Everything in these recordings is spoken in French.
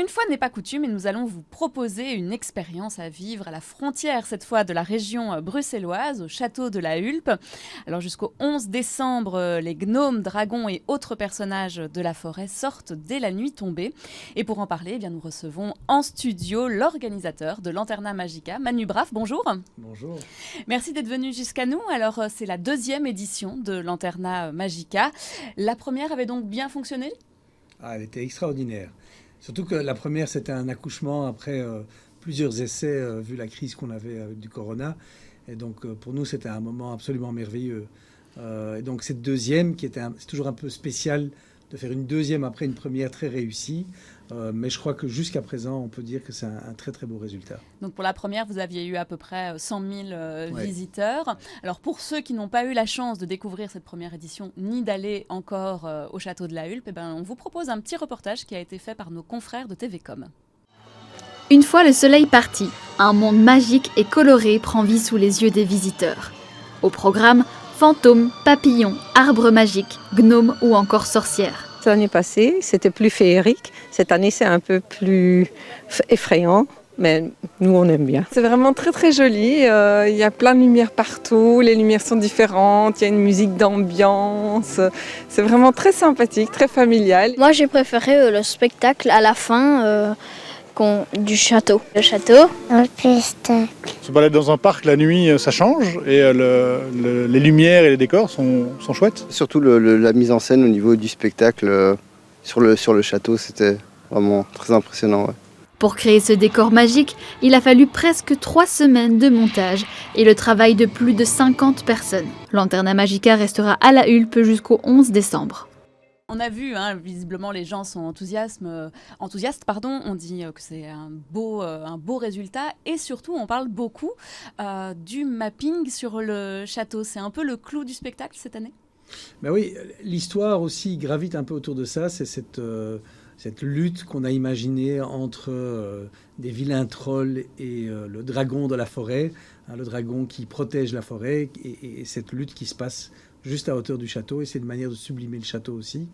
une fois n'est pas coutume, nous allons vous proposer une expérience à vivre à la frontière, cette fois de la région bruxelloise, au château de la Hulpe. Alors jusqu'au 11 décembre, les gnomes, dragons et autres personnages de la forêt sortent dès la nuit tombée. Et pour en parler, nous recevons en studio l'organisateur de Lanterna Magica, Manu Braff. Bonjour. Bonjour. Merci d'être venu jusqu'à nous. Alors c'est la 2e édition de Lanterna Magica. La première avait donc bien fonctionné ? Elle était extraordinaire. Surtout que la première, c'était un accouchement après plusieurs essais, vu la crise qu'on avait avec du corona. Et donc, pour nous, c'était un moment absolument merveilleux. Et donc, cette deuxième, c'est toujours un peu spécial de faire une deuxième après une première très réussie. Mais je crois que jusqu'à présent, on peut dire que c'est un très, très beau résultat. Donc pour la première, vous aviez eu à peu près 100 000 visiteurs. Alors pour ceux qui n'ont pas eu la chance de découvrir cette première édition, ni d'aller encore au château de la Hulpe, on vous propose un petit reportage qui a été fait par nos confrères de TVcom. Une fois le soleil parti, un monde magique et coloré prend vie sous les yeux des visiteurs. Au programme, fantômes, papillons, arbres magiques, gnomes ou encore sorcières. L'année passée, c'était plus féerique. Cette année, c'est un peu plus effrayant, mais nous, on aime bien. C'est vraiment très, très joli. Il y a plein de lumières partout. Les lumières sont différentes. Il y a une musique d'ambiance. C'est vraiment très sympathique, très familial. Moi, j'ai préféré le spectacle à la fin du château. Le château. Un spectacle. Se balader dans un parc la nuit, ça change et les lumières et les décors sont chouettes. Surtout la mise en scène au niveau du spectacle sur le château, c'était vraiment très impressionnant. Ouais. Pour créer ce décor magique, il a fallu presque 3 semaines de montage et le travail de plus de 50 personnes. Lanterna Magica restera à la Hulpe jusqu'au 11 décembre. On a vu, visiblement, les gens sont enthousiastes. On dit que c'est un beau résultat. Et surtout, on parle beaucoup du mapping sur le château. C'est un peu le clou du spectacle cette année ? Ben oui, l'histoire aussi gravite un peu autour de ça. C'est cette lutte qu'on a imaginée entre des vilains trolls et le dragon de la forêt. Le dragon qui protège la forêt et cette lutte qui se passe juste à hauteur du château, et c'est une manière de sublimer le château aussi,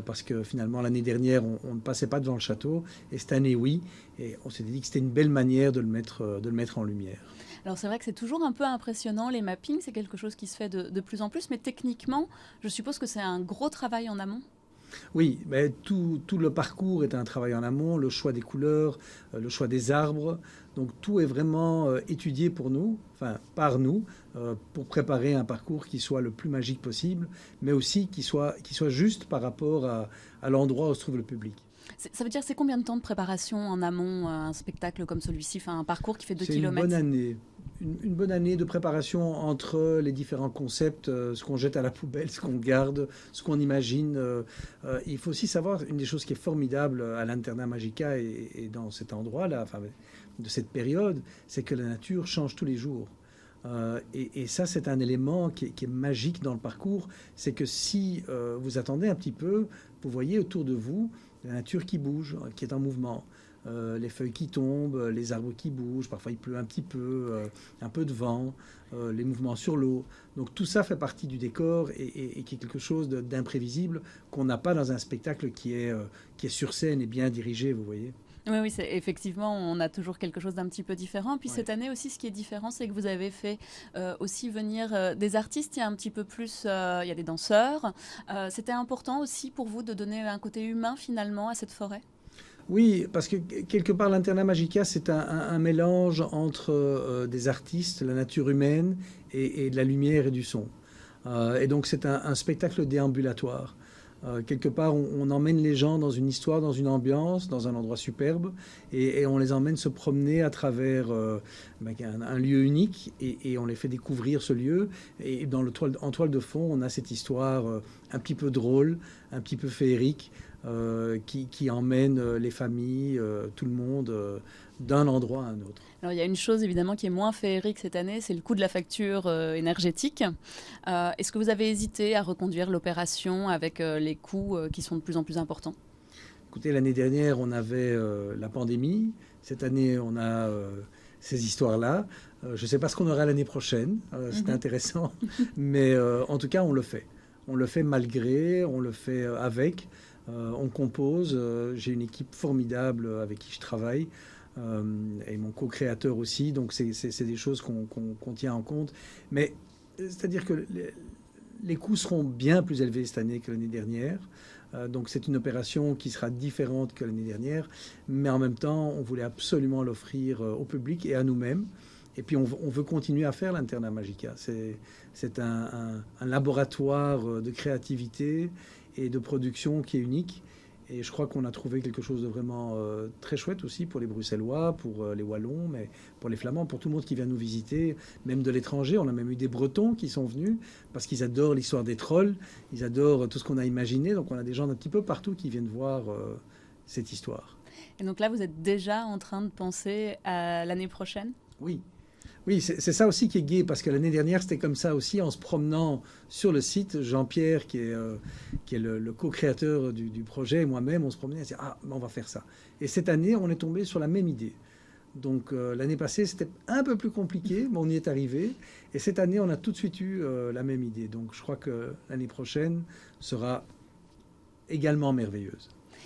parce que finalement l'année dernière on ne passait pas devant le château, et cette année oui, et on s'est dit que c'était une belle manière de le mettre en lumière. Alors c'est vrai que c'est toujours un peu impressionnant, les mappings, c'est quelque chose qui se fait de plus en plus, mais techniquement, je suppose que c'est un gros travail en amont. Oui, mais tout le parcours est un travail en amont, le choix des couleurs, le choix des arbres. Donc tout est vraiment étudié par nous, pour préparer un parcours qui soit le plus magique possible, mais aussi qui soit juste par rapport à l'endroit où se trouve le public. Ça veut dire c'est combien de temps de préparation en amont un spectacle comme celui-ci, un parcours qui fait 2 kilomètres ? C'est une bonne année. Une bonne année de préparation entre les différents concepts, ce qu'on jette à la poubelle, ce qu'on garde, ce qu'on imagine. Il faut aussi savoir, une des choses qui est formidable à Lanterna Magica et dans cet endroit-là, de cette période, c'est que la nature change tous les jours. Et ça, c'est un élément qui est magique dans le parcours. C'est que si vous attendez un petit peu, vous voyez autour de vous la nature qui bouge, qui est en mouvement. Les feuilles qui tombent, les arbres qui bougent, parfois il pleut un petit peu, un peu de vent, les mouvements sur l'eau. Donc tout ça fait partie du décor et qui est quelque chose d'imprévisible qu'on n'a pas dans un spectacle qui est sur scène et bien dirigé, vous voyez. Oui, effectivement, on a toujours quelque chose d'un petit peu différent. Puis cette année aussi, ce qui est différent, c'est que vous avez fait aussi venir des artistes. Il y a un petit peu plus, il y a des danseurs. C'était important aussi pour vous de donner un côté humain finalement à cette forêt ? Oui, parce que quelque part, Lanterna Magica, c'est un mélange entre des artistes, la nature humaine et de la lumière et du son. Et donc, c'est un spectacle déambulatoire. Quelque part, on emmène les gens dans une histoire, dans une ambiance, dans un endroit superbe, et on les emmène se promener à travers un lieu unique, et on les fait découvrir ce lieu. Et en toile de fond, on a cette histoire un petit peu drôle, un petit peu féerique, qui emmène les familles, tout le monde, d'un endroit à un autre. Alors il y a une chose évidemment qui est moins féerique cette année, c'est le coût de la facture énergétique. Est-ce que vous avez hésité à reconduire l'opération avec les coûts qui sont de plus en plus importants ? Écoutez, l'année dernière, on avait la pandémie. Cette année, on a ces histoires-là. Je ne sais pas ce qu'on aura l'année prochaine. C'est intéressant. Mais en tout cas, on le fait. On le fait malgré, on le fait avec. on compose. J'ai une équipe formidable avec qui je travaille. Et mon co-créateur aussi. Donc, c'est des choses qu'on tient en compte. Mais c'est-à dire que les coûts seront bien plus élevés cette année que l'année dernière. Donc c'est une opération qui sera différente que l'année dernière, mais en même temps, on voulait absolument l'offrir au public et à nous-mêmes. Et puis on veut continuer à faire l'Internat Magica. C'est un laboratoire de créativité et de production qui est unique. Et je crois qu'on a trouvé quelque chose de vraiment très chouette aussi pour les Bruxellois, pour les Wallons, mais pour les Flamands, pour tout le monde qui vient nous visiter, même de l'étranger. On a même eu des Bretons qui sont venus parce qu'ils adorent l'histoire des trolls, ils adorent tout ce qu'on a imaginé. Donc on a des gens d'un petit peu partout qui viennent voir cette histoire. Et donc là, vous êtes déjà en train de penser à l'année prochaine ? Oui. Oui, c'est ça aussi qui est gai, parce que l'année dernière, c'était comme ça aussi, en se promenant sur le site. Jean-Pierre, qui est le co-créateur du projet, et moi-même, on se promenait et on se disait « Ah, on va faire ça ». Et cette année, on est tombé sur la même idée. Donc l'année passée, c'était un peu plus compliqué, mais on y est arrivé. Et cette année, on a tout de suite eu la même idée. Donc je crois que l'année prochaine sera également merveilleuse.